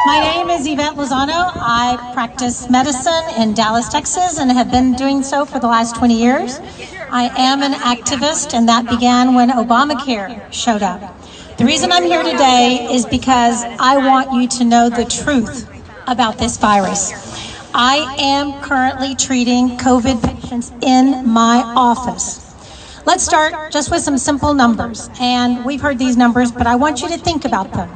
My name is Yvette Lozano. I practice medicine in Dallas, Texas, and have been doing so for the last 20 years. I am an activist, and that began when Obamacare showed up. The reason I'm here today is because I want you to know the truth about this virus. I am currently treating COVID patients in my office. Let's start just with some simple numbers, and we've heard these numbers, but I want you to think about them.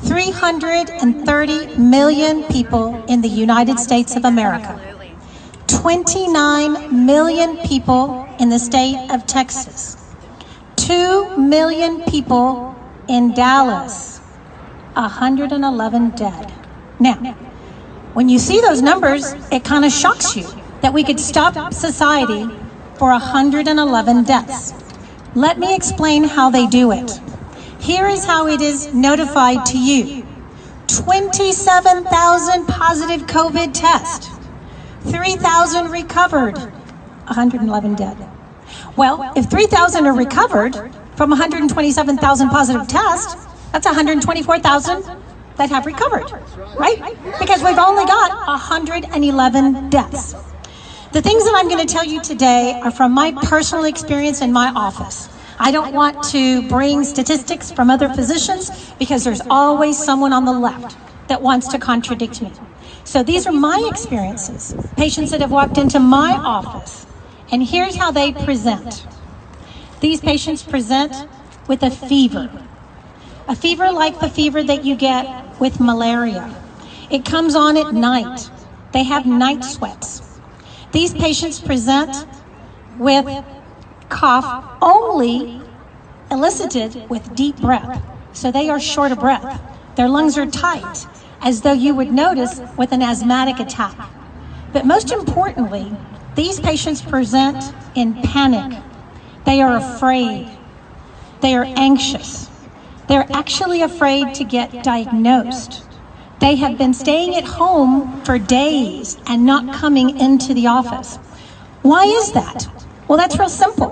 330 million people in the United States of America. 29 million people in the state of Texas. 2 million people in Dallas. 111 dead. Now, when you see those numbers, it kind of shocks you that we could stop society for 111 deaths. Let me explain how they do it. Here is how it is notified to you. 27,000 positive COVID tests, 3,000 recovered, 111 dead. Well, if 3,000 are recovered from 127,000 positive tests, that's 124,000 that have recovered, right? Because we've only got 111 deaths. The things that I'm going to tell you today are from my personal experience in my office. I don't want to bring statistics from other physicians because there's always someone on the left that wants to contradict me. So these are my experiences, patients that have walked into my office, and here's how they present. These patients present with a fever like the fever that you get with malaria. It comes on at night. They have night sweats. These patients present with cough only elicited with deep breath. So they are short of breath. Their lungs are tight, as though you would notice with an asthmatic attack. But most importantly, these patients present in panic. They are afraid. They are anxious. They're actually afraid to get diagnosed. They have been staying at home for days and not coming into the office. Why is that? Well, that's real simple.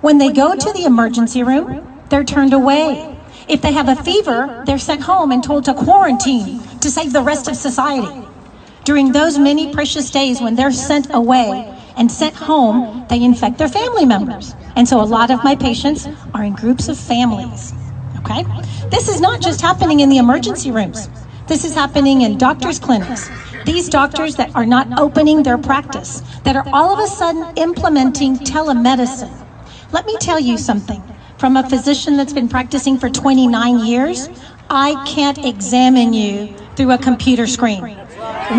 When they go to the emergency room, they're turned away. If they have a fever, they're sent home and told to quarantine to save the rest of society. During those many precious days when they're sent away and sent home, they infect their family members. And so a lot of my patients are in groups of families, okay? This is not just happening in the emergency rooms. This is happening in doctors' clinics. These doctors that are not opening their practice, that are all of a sudden implementing telemedicine. Let me tell you something. From a physician that's been practicing for 29 years, I can't examine you through a computer screen.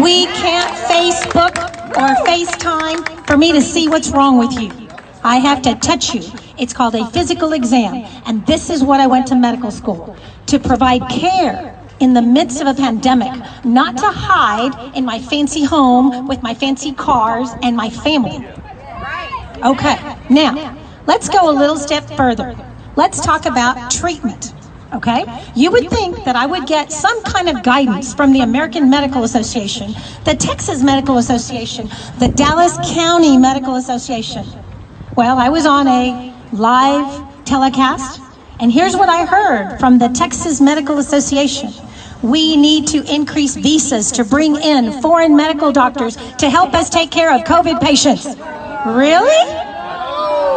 We can't Facebook or FaceTime for me to see what's wrong with you. I have to touch you. It's called a physical exam. And this is what I went to medical school, to provide care in the midst of a pandemic, not to hide in my fancy home with my fancy cars and my family. Okay, now, let's go a little step further. Let's talk about treatment, okay? You would think that I would get some kind of guidance from the American Medical Association, the Texas Medical Association, the Dallas County Medical Association. Well, I was on a live telecast, and here's what I heard from the Texas Medical Association. We need to increase visas to bring in foreign medical doctors to help us take care of COVID patients. Really?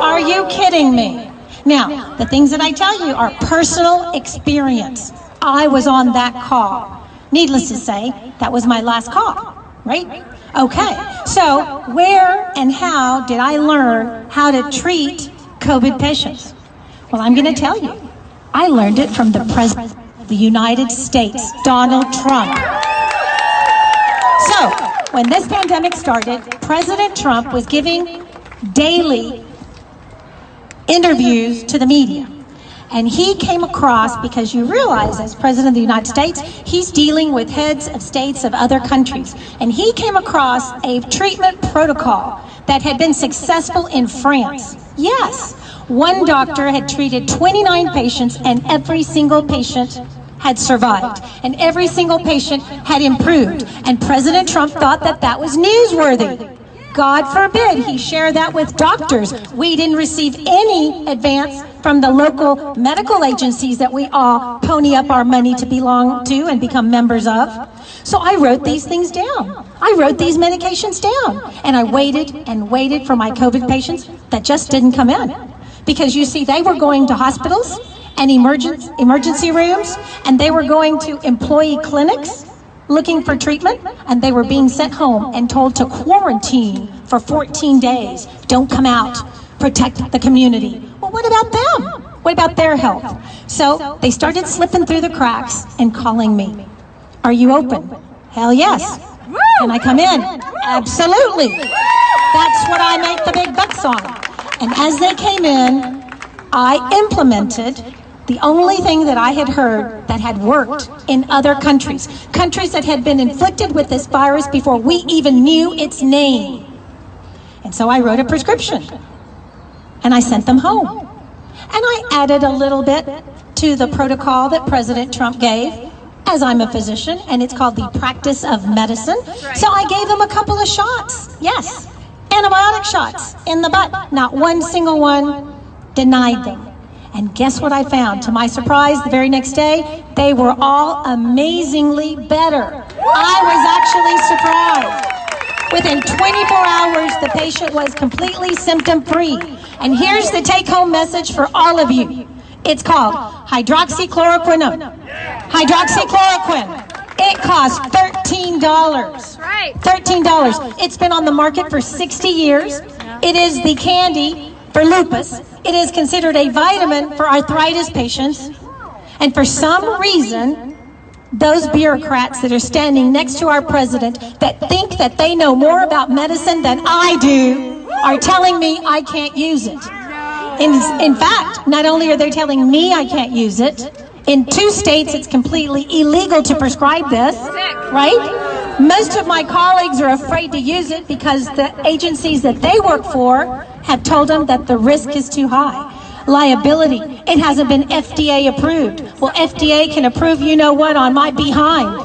Are you kidding me? Now, the things that I tell you are personal experience. I was on that call. Needless to say, that was my last call, right? Okay, so where and how did I learn how to treat COVID patients? Well, I'm going to tell you. I learned it from the President of the United States, Donald Trump. So, when this pandemic started, President Trump was giving daily interviews to the media. And he came across, because you realize as President of the United States, he's dealing with heads of states of other countries. And he came across a treatment protocol that had been successful in France. Yes, one doctor had treated 29 patients and every single patient had survived. And every single patient had improved. And President Trump thought that that was newsworthy. God forbid he share that with doctors. We didn't receive any advance from the local medical agencies that we all pony up our money to belong to and become members of. So I wrote these things down. I wrote these medications down. And I waited and waited for my COVID patients that just didn't come in. Because you see, they were going to hospitals and emergency rooms, and they were going to employee clinics looking for treatment, and they were being sent home and told to quarantine for 14 days. Don't come out. Protect the community. Well, what about them? What about their health? So they started slipping through the cracks and calling me. Are you open? Hell yes. Can I come in? Absolutely. That's what I make the big bucks on. And as they came in, I implemented the only thing that I had heard that had worked in other countries, countries that had been inflicted with this virus before we even knew its name. And so I wrote a prescription, and I sent them home. And I added a little bit to the protocol that President Trump gave, as I'm a physician, and it's called the practice of medicine. So I gave them a couple of shots, yes, antibiotic shots in the butt. Not one single one denied them. And guess what I found? To my surprise, the very next day, they were all amazingly better. I was actually surprised. Within 24 hours, the patient was completely symptom-free. And here's the take-home message for all of you. It's called hydroxychloroquine. Hydroxychloroquine. It costs $13. $13. It's been on the market for 60 years. It is the candy for lupus. It is considered a vitamin for arthritis patients. And for some reason, those bureaucrats that are standing next to our president that think that they know more about medicine than I do are telling me I can't use it. In fact, not only are they telling me I can't use it, in 2 states it's completely illegal to prescribe this, right? Most of my colleagues are afraid to use it because the agencies that they work for have told them that the risk is too high. Liability, it hasn't been FDA approved. Well, FDA can approve you know what on my behind.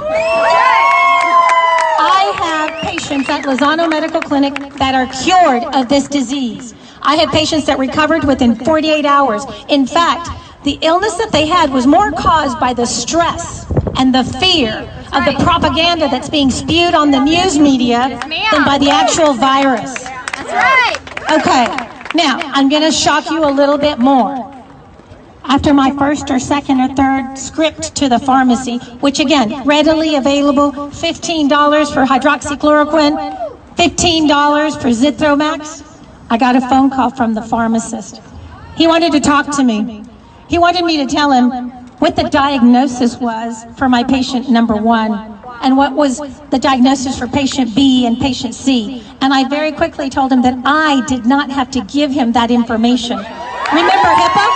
I have patients at Lozano Medical Clinic that are cured of this disease. I have patients that recovered within 48 hours. In fact, the illness that they had was more caused by the stress and the fear of the propaganda that's being spewed on the news media than by the actual virus. That's right. Okay, now I'm going to shock you a little bit more. After my first or second or third script to the pharmacy, which again, readily available, $15 for hydroxychloroquine, $15 for Zithromax, I got a phone call from the pharmacist. He wanted to talk to me. He wanted me to tell him what the diagnosis was for my patient number 1 and what was the diagnosis for patient B and patient C. And I very quickly told him that I did not have to give him that information. Remember HIPAA?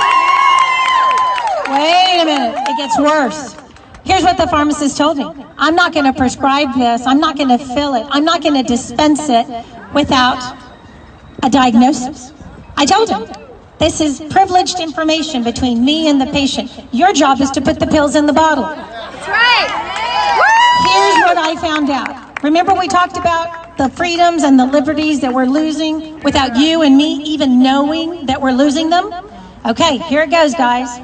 Wait a minute, it gets worse. Here's what the pharmacist told me. I'm not going to prescribe this. I'm not going to fill it. I'm not going to dispense it without a diagnosis. I told him, this is privileged information between me and the patient. Your job is to put the pills in the bottle. That's right. Here's what I found out. Remember we talked about the freedoms and the liberties that we're losing without you and me even knowing that we're losing them? Okay, here it goes, guys.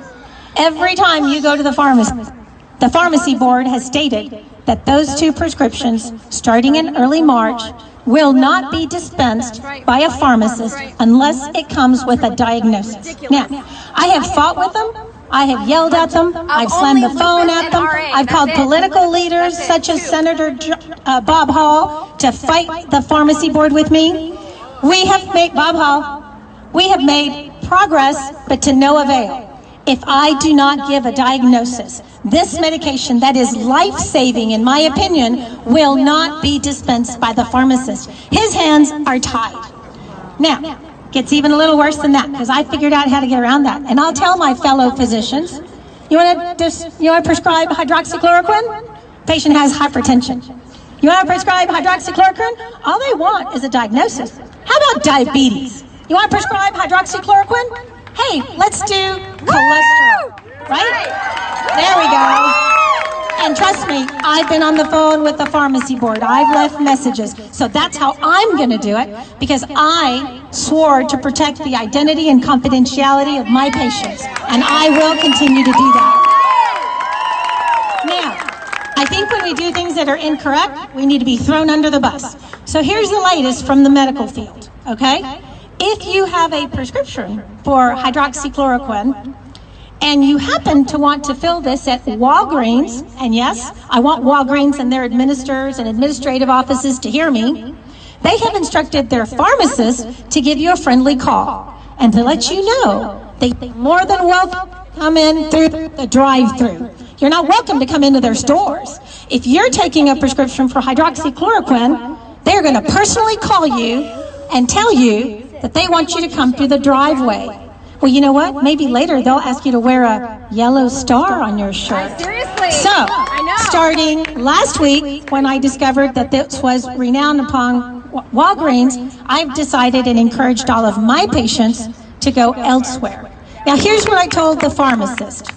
Every time you go to the pharmacy board has stated that those 2 prescriptions, starting in early March, will not be dispensed by a pharmacist unless it comes with a diagnosis. Now, I have fought with them, I have yelled at them, I've slammed the phone at them, I've called political leaders such as Senator Bob Hall to fight the pharmacy board with me. We have made, Bob Hall, we have made progress, but to no avail. If I do not give a diagnosis, this medication that is life-saving, in my opinion, will not be dispensed by the pharmacist. His hands are tied. Now, gets even a little worse than that, because I figured out how to get around that. And I'll tell my fellow physicians, you want to prescribe hydroxychloroquine? Patient has hypertension. You want to prescribe hydroxychloroquine? All they want is a diagnosis. How about diabetes? You want to prescribe hydroxychloroquine? Hey, let's do cholesterol, right? There we go. And trust me, I've been on the phone with the pharmacy board. I've left messages. So that's how I'm going to do it, because I swore to protect the identity and confidentiality of my patients. And I will continue to do that. Now, I think when we do things that are incorrect, we need to be thrown under the bus. So here's the latest from the medical field, okay? If you have a prescription for hydroxychloroquine, and you happen to want to fill this at Walgreens, and yes, I want Walgreens and their administrators and administrative offices to hear me, they have instructed their pharmacist to give you a friendly call and to let you know they more than welcome to come in through the drive-through. You're not welcome to come into their stores. If you're taking a prescription for hydroxychloroquine, they're going to personally call you and tell you that they want you to come through the driveway. Well, you know what? Maybe later they'll ask you to wear a yellow star on your shirt. Seriously? So, I know. starting last week, when I discovered that this was renowned upon Walgreens, I've decided and encouraged all of my patients to go elsewhere. Now, here's what I told the pharmacist.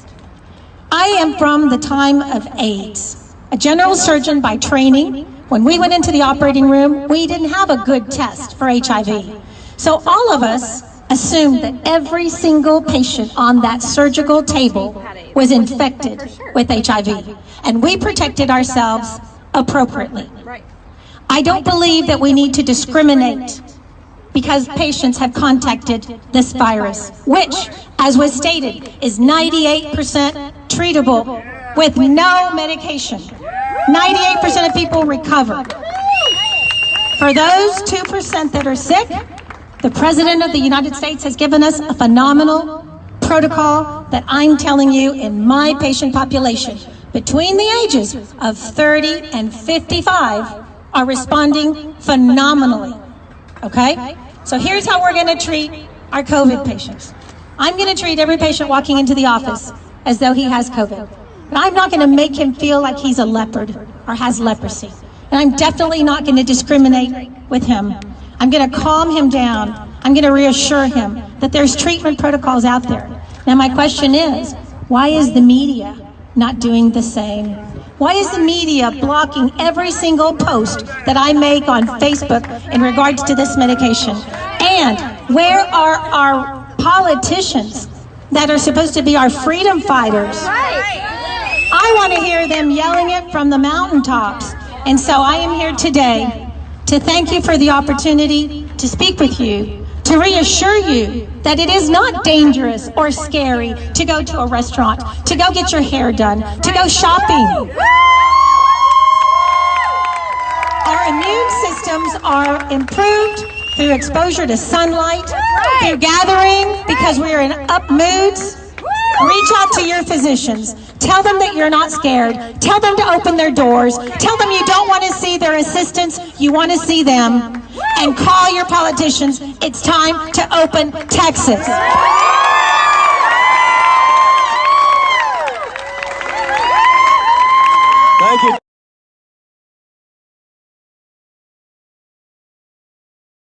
I am from the time of AIDS. A general surgeon by training. When we went into the operating room, we didn't have a good test for HIV. So all of us assumed that every single patient on that surgical table was infected with HIV, and we protected ourselves appropriately. I don't believe that we need to discriminate because patients have contacted this virus, which, as was stated, is 98% treatable with no medication. 98% of people recover. For those 2% that are sick, the President of the United States has given us a phenomenal protocol that I'm telling you, in my patient population, between the ages of 30 and 55 are responding phenomenally, okay? So here's how we're gonna treat our COVID patients. I'm gonna treat every patient walking into the office as though he has COVID. But I'm not gonna make him feel like he's a leopard or has leprosy. And I'm definitely not gonna discriminate with him. I'm going to calm him down. I'm going to reassure him that there's treatment protocols out there. Now my question is, why is the media not doing the same? Why is the media blocking every single post that I make on Facebook in regards to this medication? And where are our politicians that are supposed to be our freedom fighters? I want to hear them yelling it from the mountaintops. And so I am here today to thank you for the opportunity to speak with you, to reassure you that it is not dangerous or scary to go to a restaurant, to go get your hair done, to go shopping. Our immune systems are improved through exposure to sunlight, through gathering, because we are in up moods. Reach out to your physicians. Tell them that you're not scared. Tell them to open their doors. Tell them you don't want to see their assistants. You want to see them. And call your politicians. It's time to open Texas.